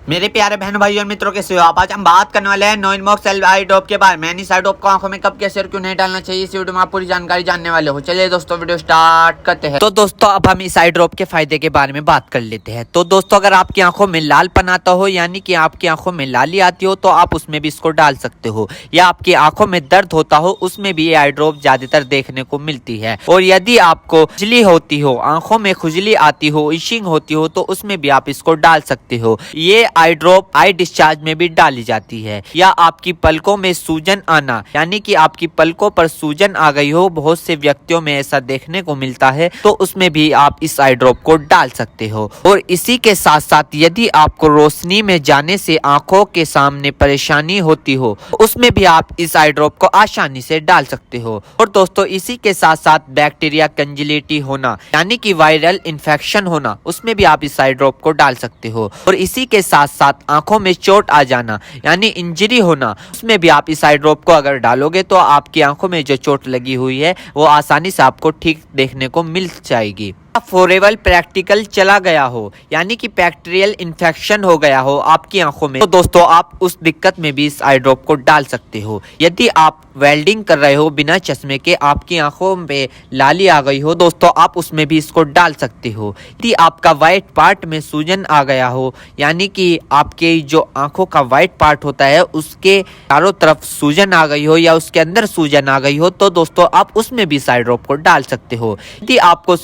मेरे प्यारे बहन भाई और मित्रों, कैसे हो आप। आज हम बात करने वाले हैं नो इनबॉक्स आई ड्रॉप के बारे में। इस आई ड्रॉप को आंखों में कब, कैसे और क्यों नहीं डालना चाहिए, इस वीडियो में आप पूरी जानकारी जानने वाले हो। चलिए दोस्तों वीडियो स्टार्ट करते हैं। तो दोस्तों अब हम इस आई ड्रॉप के फायदे के बारे में बात कर लेते हैं। तो दोस्तों अगर आपकी आंखों में लालपन आता हो, यानी कि आपकी आंखों में लाली आती हो, तो आप उसमें भी इसको डाल सकते हो। या आपकी आंखों में दर्द होता हो, उसमें भी ये आई ड्रॉप ज्यादातर देखने को मिलती है। और यदि आपको खुजली होती हो, आंखों में खुजली आती हो, इशिंग होती हो, तो उसमें भी आप इसको डाल सकते हो। ये आई ड्रॉप आई डिस्चार्ज में भी डाली जाती है। या आपकी पलकों में सूजन आना, यानी कि आपकी पलकों पर सूजन आ गई हो, बहुत से व्यक्तियों में ऐसा देखने को मिलता है, तो उसमें भी आप इस आई ड्रॉप को डाल सकते हो। और इसी के साथ साथ यदि आपको रोशनी में जाने से आंखों के सामने परेशानी होती हो, उसमें भी आप इस आई ड्रॉप को आसानी से डाल सकते हो। और दोस्तों इसी के साथ साथ बैक्टीरिया कंजिलिटी होना, यानी कि वायरल इन्फेक्शन होना, उसमें भी आप इस आई ड्रॉप को डाल सकते हो। और इसी के साथ साथ आंखों में चोट आ जाना, यानी इंजरी होना, उसमें भी आप इस आई ड्रॉप को अगर डालोगे तो आपकी आंखों में जो चोट लगी हुई है वो आसानी से आपको ठीक देखने को मिल जाएगी। फॉरेबल प्रैक्टिकल चला गया हो, यानी कि बैक्टीरियल इन्फेक्शन हो गया हो आपकी आंखों में, तो दोस्तों आप उस दिक्कत में भी इस आई ड्रॉप को डाल सकते हो। यदि आप वेल्डिंग कर रहे हो बिना चश्मे के, आपकी आंखों में लाली आ गई हो, दोस्तों आप उसमें भी इसको डाल सकते हो। यदि आपका व्हाइट पार्ट में सूजन आ गया हो, यानी कि आपके जो आंखों का व्हाइट पार्ट होता है उसके चारों तरफ सूजन आ गई हो या उसके अंदर सूजन आ गई हो, तो दोस्तों आप उसमें भी इस आई ड्रॉप को डाल सकते हो। यदि आपको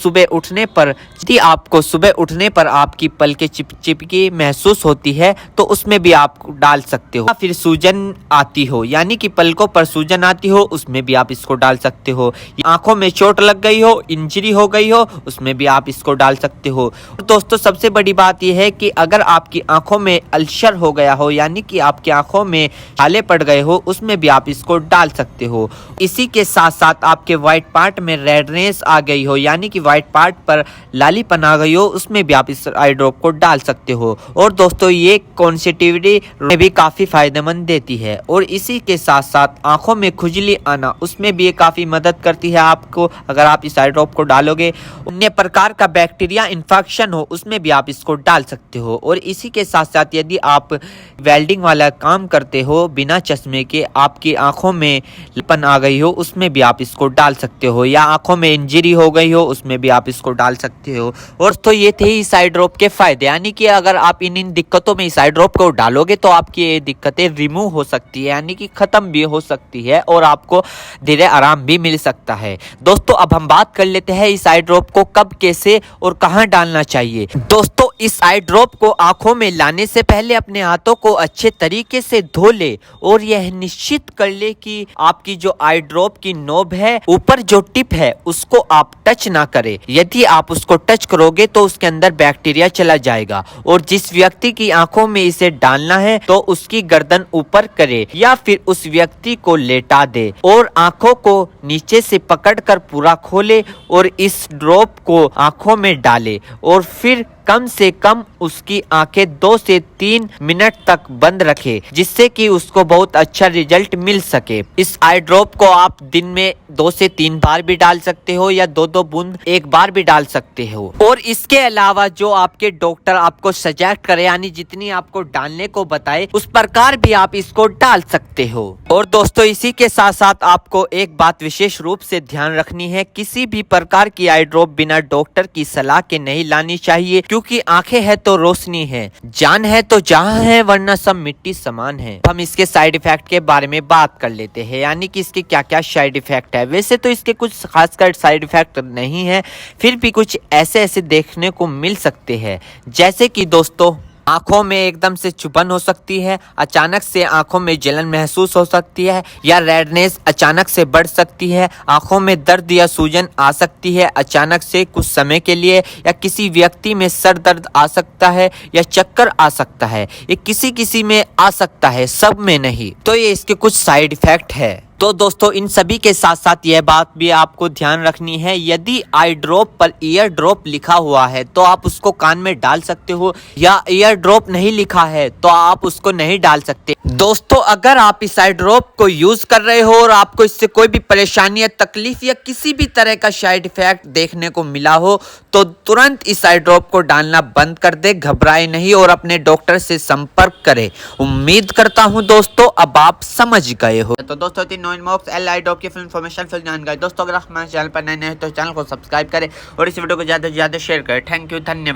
सुबह उठने पर आपकी पलकें चिपचिपकी महसूस होती है, तो उसमें भी आप डाल सकते हो। फिर सूजन आती हो, यानी कि पलकों पर सूजन आती हो, उसमें भी आप इसको डाल सकते हो। आंखों में चोट लग गई हो, इंजरी हो गई हो, उसमें भी आप इसको डाल सकते हो। दोस्तों सबसे बड़ी बात यह है कि अगर आपकी आंखों में अल्सर हो गया हो, यानी कि आपकी आंखों में छाले पड़ गए हो, उसमें भी आप इसको डाल सकते हो। इसी के साथ साथ आपके व्हाइट पार्ट में रेडनेस आ गई हो, यानी कि व्हाइट पार्ट पर लालीपन आ गई हो, उसमें भी आप इस आई ड्रॉप को डाल सकते हो। और दोस्तों ये कॉन्सेटिविटी में भी काफी फायदेमंद देती है। और इसी के साथ साथ आंखों में खुजली आना, उसमें भी ये काफी मदद करती है आपको। अगर आप इस आई ड्रॉप को डालोगे, अन्य प्रकार का बैक्टीरिया इन्फेक्शन हो, उसमें भी आप इसको डाल सकते हो। और इसी के साथ साथ यदि आप वेल्डिंग वाला काम करते हो बिना चश्मे के, आपकी आंखों में लालीपन आ गई हो, उसमें भी आप इसको डाल सकते हो। या आंखों में इंजरी हो गई हो, उसमें भी आप इसको डाल सकते हो। और तो ये थे इस आई ड्रॉप के फायदे, यानी कि अगर आप इन दिक्कतों में इस आई ड्रॉप को डालोगे तो आपकी ये दिक्कतें रिमूव हो सकती है, यानी कि खत्म भी हो सकती है और आपको धीरे आराम भी मिल सकता है। दोस्तों अब हम बात कर लेते हैं इस आई ड्रॉप को कब, कैसे और कहां डालना चाहिए। दोस्तों इस आई ड्रॉप को आंखों में लाने से पहले अपने हाथों को अच्छे तरीके से धो ले और यह निश्चित कर ले कि आपकी जो आई ड्रॉप की नोब है, ऊपर जो टिप है, उसको आप टच ना करें। यदि आप उसको टच करोगे तो उसके अंदर बैक्टीरिया चला जाएगा। और जिस व्यक्ति की आंखों में इसे डालना है तो उसकी गर्दन ऊपर करे या फिर उस व्यक्ति को लेटा दे और आंखों को नीचे से पकड़कर पूरा खोले और इस ड्रॉप को आंखों में डाले। और फिर कम से कम उसकी आंखें 2 से 3 मिनट तक बंद रखे, जिससे कि उसको बहुत अच्छा रिजल्ट मिल सके। इस आई ड्रॉप को आप दिन में 2 से 3 बार भी डाल सकते हो या 2-2 बूंद एक बार भी डाल सकते हो। और इसके अलावा जो आपके डॉक्टर आपको सजेस्ट करे, यानी जितनी आपको डालने को बताए, उस प्रकार भी आप इसको डाल सकते हो। और दोस्तों इसी के साथ साथ आपको एक बात विशेष रूप से ध्यान रखनी है, किसी भी प्रकार की आई ड्रॉप बिना डॉक्टर की सलाह के नहीं लानी चाहिए, क्योंकि आंखें है तो रोशनी है, जान है तो जहां है, वरना सब मिट्टी समान है। हम इसके साइड इफेक्ट के बारे में बात कर लेते हैं, यानी कि इसके क्या क्या साइड इफेक्ट है। वैसे तो इसके कुछ खासकर साइड इफेक्ट नहीं है, फिर भी कुछ ऐसे देखने को मिल सकते हैं, जैसे कि दोस्तों आंखों में एकदम से चुभन हो सकती है, अचानक से आंखों में जलन महसूस हो सकती है, या रेडनेस अचानक से बढ़ सकती है, आंखों में दर्द या सूजन आ सकती है अचानक से कुछ समय के लिए, या किसी व्यक्ति में सर दर्द आ सकता है या चक्कर आ सकता है। ये किसी किसी में आ सकता है, सब में नहीं। तो ये इसके कुछ साइड इफेक्ट है। तो दोस्तों इन सभी के साथ साथ यह बात भी आपको ध्यान रखनी है, यदि आई ड्रॉप पर ईयर ड्रॉप लिखा हुआ है तो आप उसको कान में डाल सकते हो, या ईयर ड्रॉप नहीं लिखा है तो आप उसको नहीं डाल सकते। दोस्तों अगर आप इस आई ड्रॉप को यूज कर रहे हो और आपको इससे कोई भी परेशानी या तकलीफ या किसी भी तरह का साइड इफेक्ट देखने को मिला हो तो तुरंत इस आई ड्रॉप को डालना बंद कर दे, घबराए नहीं और अपने डॉक्टर से संपर्क करें। उम्मीद करता हूं दोस्तों अब आप समझ गए हो। तो दोस्तों इनबॉक्स एल आई ड्रॉप की फुल इन्फॉर्मेशन फुल जानकारी दोस्तों, अगर आप हमारे चैनल पर नए हैं तो चैनल को सब्सक्राइब करें और इस वीडियो को ज्यादा से ज्यादा शेयर करें। थैंक यू, धन्यवाद।